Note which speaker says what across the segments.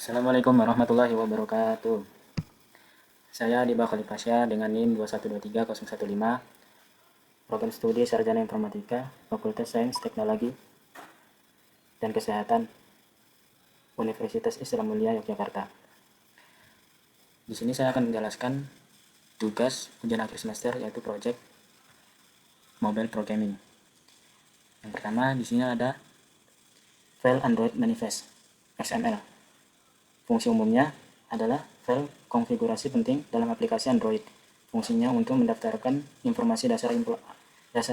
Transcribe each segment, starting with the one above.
Speaker 1: Assalamualaikum warahmatullahi wabarakatuh. Saya Diba Khalifasya dengan NIM 2123015, Program Studi Sarjana Informatika, Fakultas Sains Teknologi dan Kesehatan, Universitas Islam Mulia Yogyakarta. Di sini saya akan menjelaskan tugas ujian akhir semester, yaitu project mobile programming. Yang pertama, di sini ada file Android Manifest XML. Fungsi umumnya adalah file konfigurasi penting dalam aplikasi Android. Fungsinya untuk mendaftarkan informasi dasar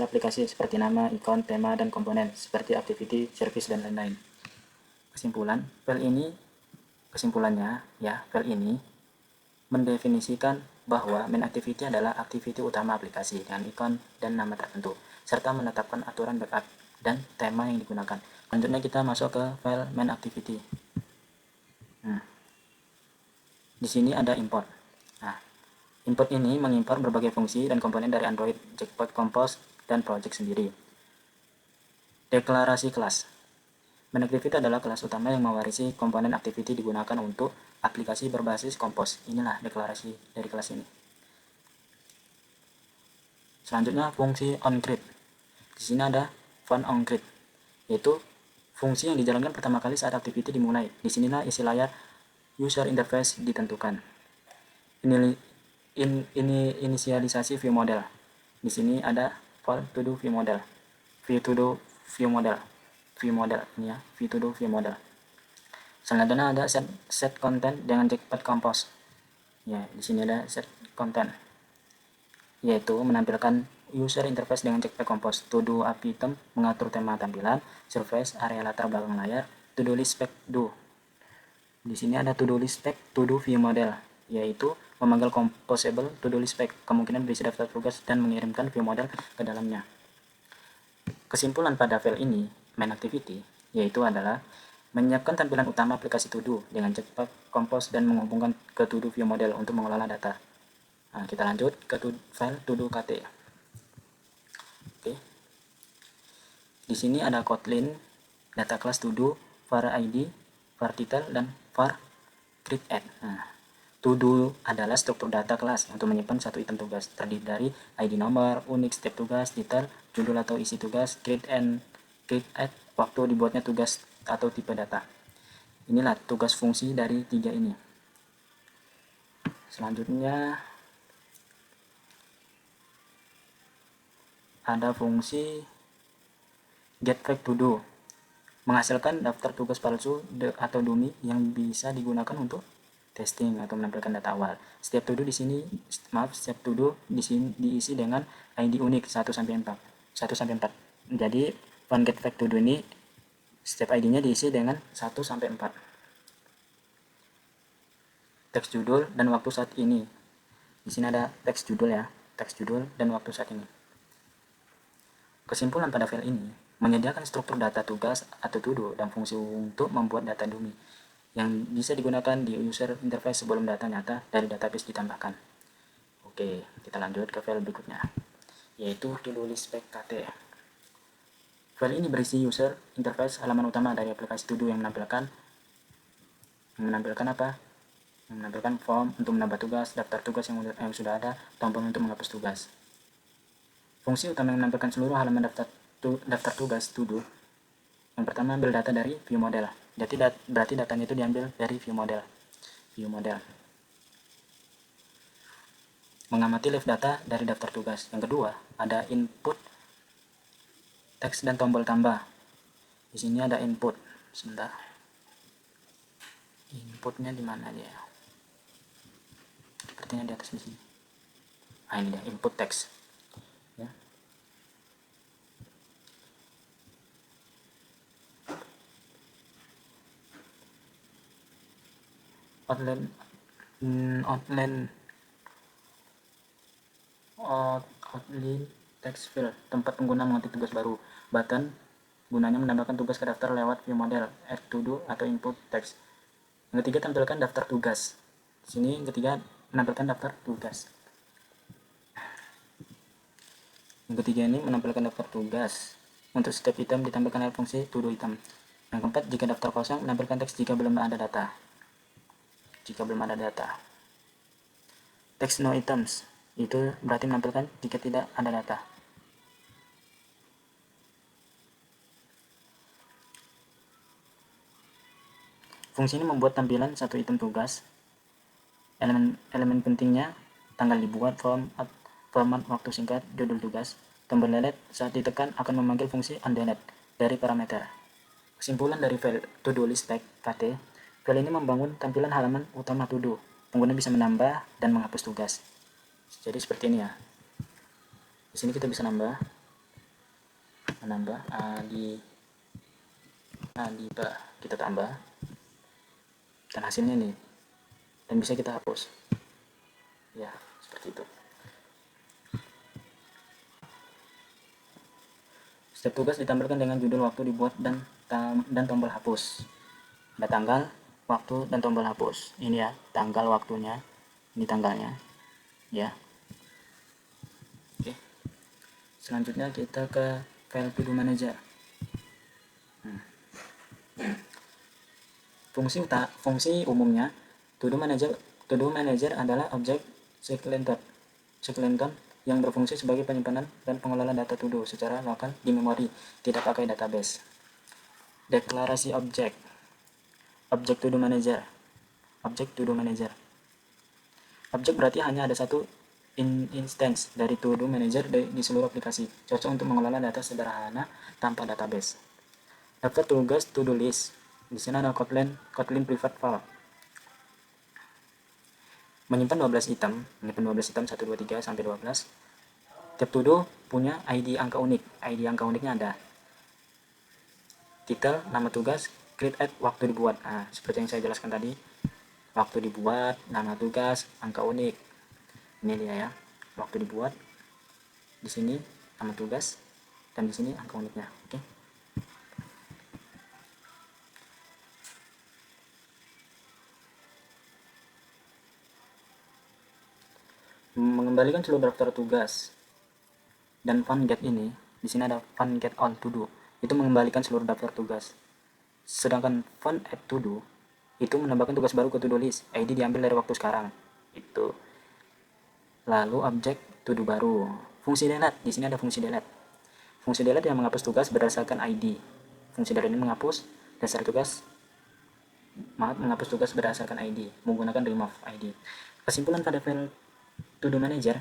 Speaker 1: aplikasi seperti nama, ikon, tema, dan komponen seperti activity, service, dan lain-lain. Kesimpulannya, file ini mendefinisikan bahwa main activity adalah aktiviti utama aplikasi dengan ikon dan nama tertentu, serta menetapkan aturan backup dan tema yang digunakan. Selanjutnya kita masuk ke file main activity. Di sini ada import. Import ini mengimpor berbagai fungsi dan komponen dari Android, Jackpot, Compose, dan project sendiri. Deklarasi kelas. Main activity adalah kelas utama yang mewarisi komponen activity digunakan untuk aplikasi berbasis Compose. Inilah deklarasi dari kelas ini. Selanjutnya fungsi onCreate. Di sini ada fun onCreate, yaitu fungsi yang dijalankan pertama kali saat activity dimulai. Di sinilah isi layar user interface ditentukan. Inisialisasi view model. Di sini ada file to do view model. View to do view model. View model ini ya, view to do view model. Selanjutnya ada set content dengan Jackpot Compose. Ya, di sini ada set content, yaitu menampilkan user interface dengan Jackpot Compose. To do item mengatur tema tampilan, surface area latar belakang layar, to do list spec do. Di sini ada to do list spec to do view model, yaitu memanggil composable to do list spec, kemungkinan berisi daftar tugas dan mengirimkan view model ke dalamnya. Kesimpulan pada file ini, main activity, yaitu adalah menyiapkan tampilan utama aplikasi to do dengan Jackpot Compose dan menghubungkan ke to do view model untuk mengelola data. Kita lanjut ke file to do kt. Oke. Di sini ada Kotlin, data class to do, var id, var title, dan var create. To do adalah struktur data kelas untuk menyimpan satu item tugas, terdiri dari ID nomor, unik setiap tugas, detail, judul atau isi tugas, create add, waktu dibuatnya tugas atau tipe data. Inilah tugas fungsi dari tiga ini. Selanjutnya ada fungsi getFlag to do, menghasilkan daftar tugas palsu atau dummy yang bisa digunakan untuk testing atau menampilkan data awal. Setiap to do di sini diisi dengan ID unik 1 sampai 4. Jadi fun getFlag to do ini setiap ID-nya diisi dengan 1 sampai 4. Teks judul dan waktu saat ini. Di sini ada teks judul ya, teks judul dan waktu saat ini. Kesimpulan pada file ini menyediakan struktur data tugas atau to do dan fungsi untuk membuat data dummy yang bisa digunakan di user interface sebelum data nyata dari database ditambahkan. Oke, kita lanjut ke file berikutnya, yaitu to do list spec kt. File ini berisi user interface halaman utama dari aplikasi to do yang menampilkan apa? Yang menampilkan form untuk menambah tugas, daftar tugas yang sudah ada, tombol untuk menghapus tugas. Fungsi utama yang menampilkan seluruh halaman daftar tugas to do. Yang pertama, ambil data dari view model. Berarti datanya itu diambil dari view model. Mengamati live data dari daftar tugas. Yang kedua, ada input teks dan tombol tambah. Di sini ada input. Sebentar. Inputnya di mana dia? Sepertinya di atas di sini. Ini dia, input teks. Ya. Outline text field, tempat pengguna mengetik tugas baru. Button gunanya menambahkan tugas ke daftar lewat view model, add to do atau input text. Yang ketiga, tampilkan daftar tugas. Di sini yang ketiga menampilkan daftar tugas. Yang ketiga ini menampilkan daftar tugas. Untuk setiap item ditampilkan fungsi to do item. Yang keempat, jika daftar kosong menampilkan teks jika belum ada data. jika belum ada data. Text no items itu berarti menampilkan jika tidak ada data. Fungsi ini membuat tampilan satu item tugas. Elemen pentingnya tanggal dibuat, format waktu singkat, judul tugas. Tombol delete saat ditekan akan memanggil fungsi undelete dari parameter. Kesimpulan dari file to-do list tag KT, file ini membangun tampilan halaman utama to-do. Pengguna bisa menambah dan menghapus tugas. Jadi seperti ini ya. Di sini kita bisa menambah di kita tambah, dan hasilnya nih, dan bisa kita hapus ya, seperti itu. Setiap tugas ditampilkan dengan judul, waktu dibuat, dan tombol hapus. Ada tanggal, waktu, dan tombol hapus. Ini ya, tanggal, waktunya, ini tanggalnya ya. Oke, selanjutnya kita ke file to do manager. Fungsi umumnya to do manager adalah objek Skeleton yang berfungsi sebagai penyimpanan dan pengelola data to do secara lokal di memori, tidak pakai database. Deklarasi objek to do manager. Objek berarti hanya ada satu instance dari to do manager di seluruh aplikasi, cocok untuk mengelola data sederhana tanpa database. Daftar tugas to do list. Di sini ada Kotlin private file. Menyimpan 12 item 1, 2, 3 sampai 12. Tiap to do punya ID angka unik. ID angka uniknya ada title, nama tugas, create at, waktu dibuat. Nah, seperti yang saya jelaskan tadi, waktu dibuat, nama tugas, angka unik. Ini dia ya, waktu dibuat, di sini nama tugas, dan di sini angka uniknya. Oke. Mengembalikan seluruh daftar tugas dan fun get ini, di sini ada fun get all to do, itu mengembalikan seluruh daftar tugas. Sedangkan fun add to do itu menambahkan tugas baru ke to do list. ID diambil dari waktu sekarang. Itu. Lalu objek to do baru. Fungsi delete, di sini ada fungsi delete. Fungsi delete yang menghapus tugas berdasarkan ID. Fungsi delete ini menghapus tugas berdasarkan ID menggunakan remove ID. Kesimpulan pada file to do manager,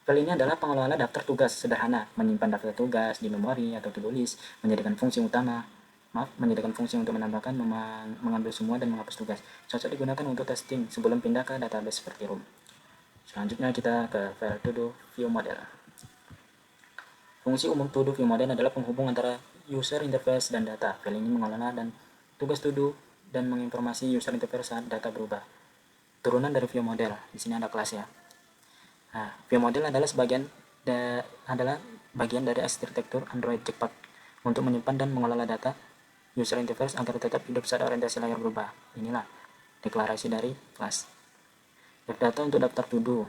Speaker 1: file ini adalah pengelola daftar tugas sederhana, menyimpan daftar tugas di memori atau to do list, menyediakan fungsi untuk menambahkan, mengambil semua, dan menghapus tugas. Cocok digunakan untuk testing sebelum pindah ke database seperti room. Selanjutnya kita ke file to do view model. Fungsi umum to do view model adalah penghubung antara user interface dan data. File ini mengelola dan tugas to do dan menginformasi user interface saat data berubah. Turunan dari view model, di sini ada kelas ya. Nah, view model adalah bagian dari arsitektur Android Jetpack untuk menyimpan dan mengelola data user interface agar tetap hidup saat orientasi layar berubah. Inilah deklarasi dari kelas. Data untuk daftar to do.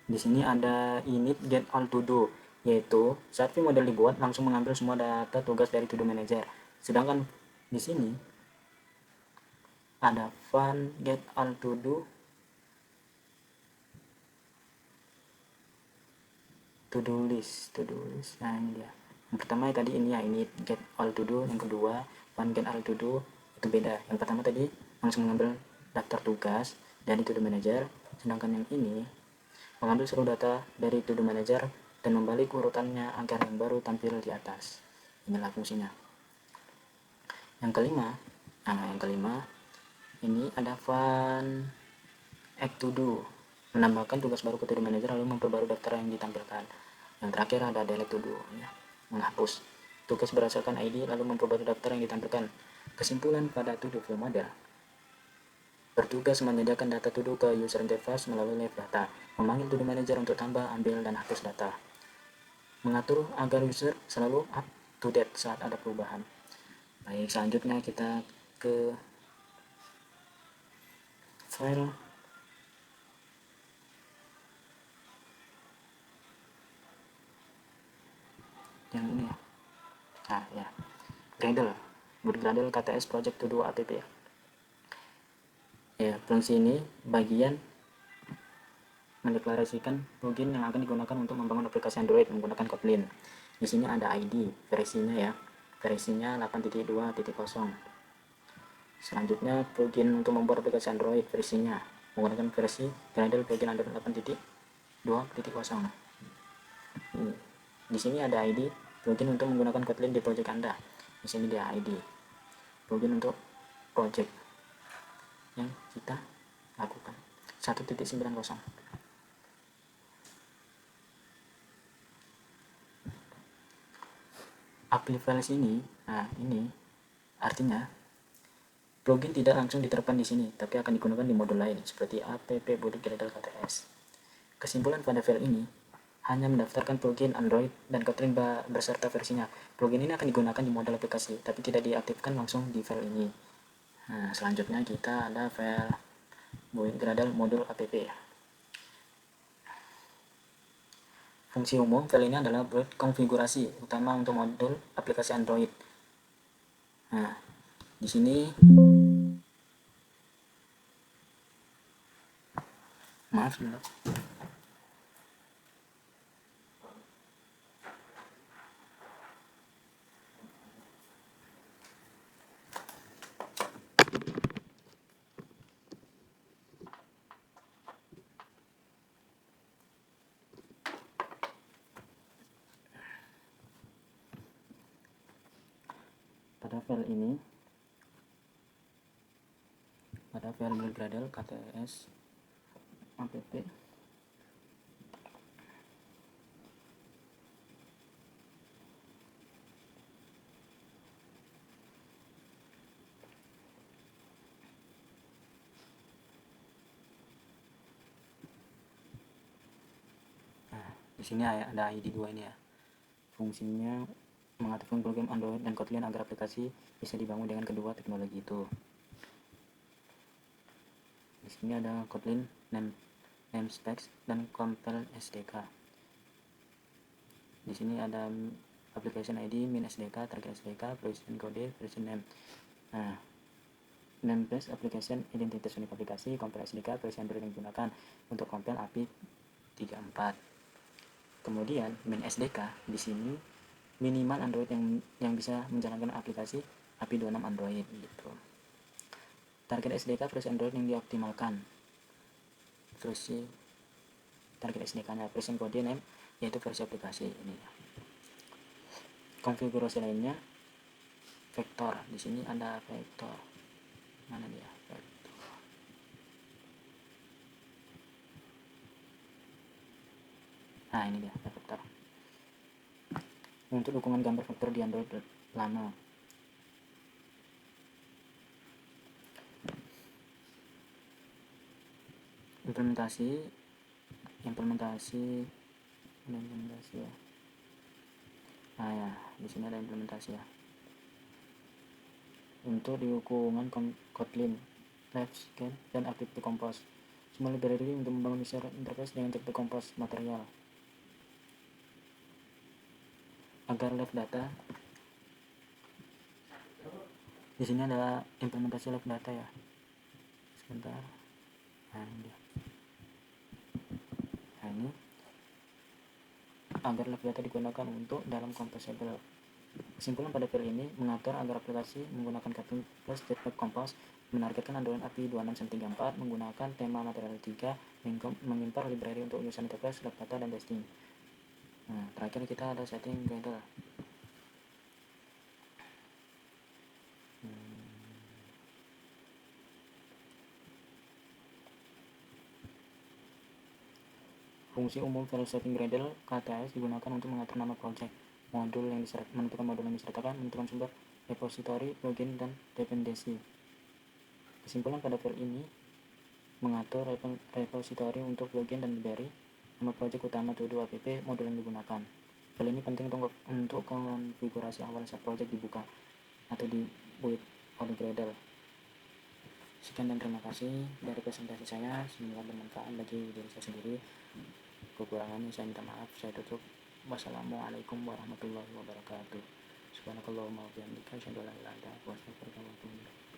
Speaker 1: Di sini ada init get all to do, yaitu saat view model dibuat langsung mengambil semua data tugas dari to do manager. Sedangkan di sini ada fun get all to do list. Nah, ini dia. Yang pertama tadi ini ya, ini get all to do. Yang kedua fun get all to do, itu beda. Yang pertama tadi langsung mengambil daftar tugas dari to do manager, sedangkan yang ini mengambil seluruh data dari to do manager dan membalik urutannya agar yang baru tampil di atas. Inilah fungsinya. Yang kelima ini ada fun add to do, menambahkan tugas baru ke to do manager lalu memperbarui daftar yang ditampilkan. Yang terakhir ada delete to do ya, menghapus tugas berdasarkan ID lalu memperbarui daftar yang ditampilkan. Kesimpulan pada to do view model, bertugas menyediakan data to do ke user interface melalui live data, memanggil to do manager untuk tambah, ambil, dan hapus data, mengatur agar user selalu up to date saat ada perubahan. Baik, selanjutnya kita ke file yang ini ya. Nah ya, Gradle, build Gradle KTS project to do app ya. Ya, fungsi ini bagian mendeklarasikan plugin yang akan digunakan untuk membangun aplikasi Android menggunakan Kotlin. Di sini ada ID versinya ya, versinya 8.2.0. Selanjutnya plugin untuk membuat aplikasi Android versinya menggunakan versi Gradle plugin Android 8.2.0. Di sini ada ID plugin untuk menggunakan Kotlin di project Anda. Di sini dia ID plugin untuk project yang kita lakukan 1.90. Aplikasi ini, nah ini artinya plugin tidak langsung diterapkan di sini, tapi akan digunakan di modul lain seperti app build Gradle KTS. Kesimpulan pada file ini hanya mendaftarkan plugin Android dan Kotlin beserta versinya. Plugin ini akan digunakan di model aplikasi, tapi tidak diaktifkan langsung di file ini. Nah, selanjutnya kita ada file build Gradle modul app. Fungsi umum file ini adalah buat konfigurasi utama untuk modul aplikasi Android. Nah, di sini maaf dulu. Pada file ini, pada file build Gradle KTS app, di sini ada ID 2 ini ya. Fungsinya mengaktifkan program Android dan Kotlin agar aplikasi bisa dibangun dengan kedua teknologi itu. Di sini ada Kotlin namespace dan compile SDK. Di sini ada application ID, min SDK, target SDK, version code, version name. Nah, namespace application identitas unik aplikasi, compile SDK, versi Android yang digunakan untuk compile API 34. Kemudian min SDK di sini minimal Android yang bisa menjalankan aplikasi API 26 Android gitu. Target SDK versi Android yang dioptimalkan. Versi target SDK-nya, version code name yaitu versi aplikasi ini. Konfigurasi lainnya vektor. Di sini ada vektor. Mana dia? Vektor. Nah, ini dia vektor. Untuk dukungan gambar vektor di Android lama. Implementasi ya. Nah ya, di sini ada implementasi ya. Untuk dukungan Kotlin, LiveScan, dan Active Compose. Semua library untuk membangun user interface dengan Active Compose material. Agar live data. Di sini adalah implementasi live data ya. Sebentar. Nah, ini dia. Nah, ini agar live data digunakan untuk dalam composable. Kesimpulan pada file ini mengatur agar aplikasi menggunakan Kotlin plus Jetpack Compose menargetkan Android API 26134 menggunakan tema material 3 mengimpor library untuk user interface, live data, dan testing. Nah, terakhir kita ada setting Gradle. Fungsi umum file setting Gradle KTS digunakan untuk mengatur nama project, modul yang menentukan modul yang disertakan, menentukan sumber repository, plugin, dan dependensi. Kesimpulan pada file ini mengatur repository untuk plugin dan library, nama project utama to do app, modul yang digunakan. File ini penting untuk konfigurasi awal saat project dibuka atau dibuat oleh Gradle. Sekian dan terima kasih dari presentasi saya, semoga bermanfaat bagi diri saya sendiri. Kekurangannya saya minta maaf, saya tutup. Wassalamualaikum warahmatullahi wabarakatuh. Subhanakallahumma wa bihamdika asyhadu an la ilaha illa anta astaghfiruka wa atubu ilaik.